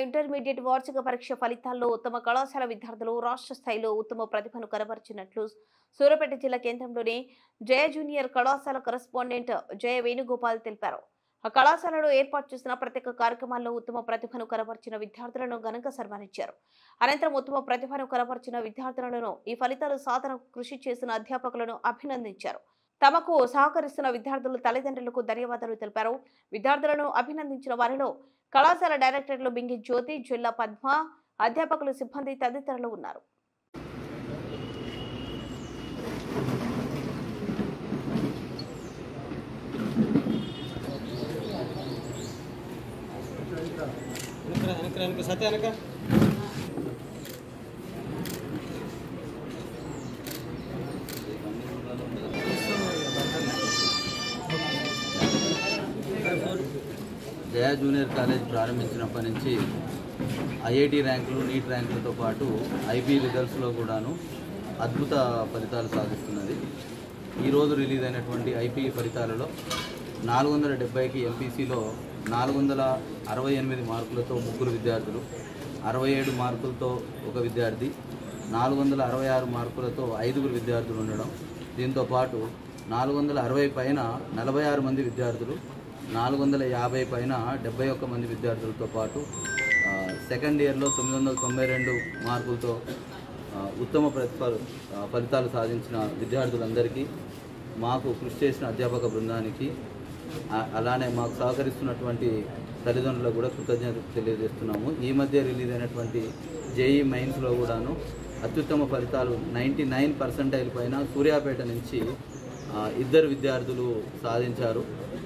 Intermediate వార్షిక పరీక్ష ఫలితాల్లో ఉత్తమ కళాశాల విద్యార్థులు రాష్ట్ర స్థాయిలో ఉత్తమ ప్రతిభను కనబరిచినట్లు సూర్యాపేట జిల్లా కేంద్రంలోని జయ జూనియర్ కళాశాల కరెస్పాండెంట్ జయ వేణుగోపాల్ తెలిపారు. ఆ కళాశాలలో ఏర్పాటు చేసిన ప్రత్యేక కార్యక్రమాల్లో ఉత్తమ ప్రతిభను కనబరిచిన విద్యార్థులను ఘనంగా సన్మానించారు. అనంతరం ఉత్తమ ప్రతిభను కనబరిచిన విద్యార్థులను ఈ ఫలితాలు సాధనకు కృషి చేసిన అధ్యాపకులను అభినందించారు. తమకు సహకరిస్తున్న విద్యార్థుల తల్లిదండ్రులకు ధన్యవాదాలు తెలిపారు. విద్యార్థులను అభినందించిన వారిలో కళాశాల డైరెక్టర్లు బింగి జ్యోతి, జిల్లా పద్మ, అధ్యాపకులు, సిబ్బంది తదితరులు ఉన్నారు. జయ జూనియర్ కాలేజ్ ప్రారంభించినప్పటి నుంచి ఐఐటి ర్యాంకులు, నీట్ ర్యాంకులతో పాటు ఐబీ రిజల్ట్స్లో కూడాను అద్భుత ఫలితాలు సాధిస్తున్నది. ఈరోజు రిలీజ్ అయినటువంటి ఐపీ ఫలితాలలో 470కి ఎంపీసీలో 468 మార్కులతో 3 విద్యార్థులు, 67 మార్కులతో 1 విద్యార్థి, 466 మార్కులతో 5 విద్యార్థులు ఉండడం. దీంతోపాటు 460 పైన 46 మంది విద్యార్థులు, 450 పైన 71 మంది విద్యార్థులతో పాటు సెకండ్ ఇయర్లో 992 మార్కులతో ఉత్తమ ఫలితాలు సాధించిన విద్యార్థులందరికీ, మాకు కృషి చేసిన అధ్యాపక బృందానికి, అలానే మాకు సహకరిస్తున్నటువంటి తల్లిదండ్రులకు కూడా కృతజ్ఞతలు తెలియజేస్తున్నాము. ఈ మధ్య రిలీజ్ అయినటువంటి జేఈ మెయిన్స్లో కూడాను అత్యుత్తమ ఫలితాలు 99% పైన సూర్యాపేట నుంచి 2 విద్యార్థులు సాధించారు.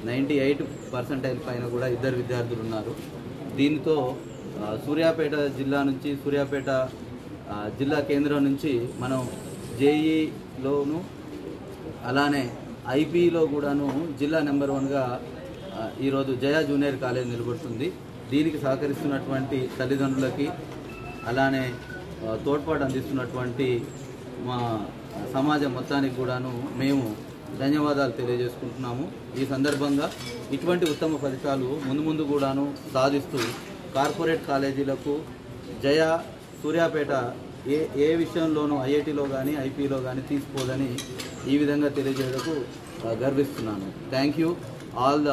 98% పైన కూడా 2 విద్యార్థులు ఉన్నారు. దీనితో సూర్యాపేట జిల్లా నుంచి, సూర్యాపేట జిల్లా కేంద్రం నుంచి మనం జేఈలోను అలానే ఐపీలో కూడాను జిల్లా నెంబర్ 1గా ఈరోజు జయ జూనియర్ కాలేజ్ నిలబడుతుంది. దీనికి సహకరిస్తున్నటువంటి తల్లిదండ్రులకి, అలానే తోడ్పాటు అందిస్తున్నటువంటి మా సమాజం మొత్తానికి కూడాను మేము ధన్యవాదాలు తెలియజేసుకుంటున్నాము. ఈ సందర్భంగా ఇటువంటి ఉత్తమ ఫలితాలు ముందు కూడాను సాధిస్తూ కార్పొరేట్ కాలేజీలకు జయ సూర్యాపేట ఏ విషయంలోనూ ఐఐటీలో కానీ ఐపీలో కానీ తీసుకోదని ఈ విధంగా తెలియజేయడానికి గర్విస్తున్నాను. Thank you all the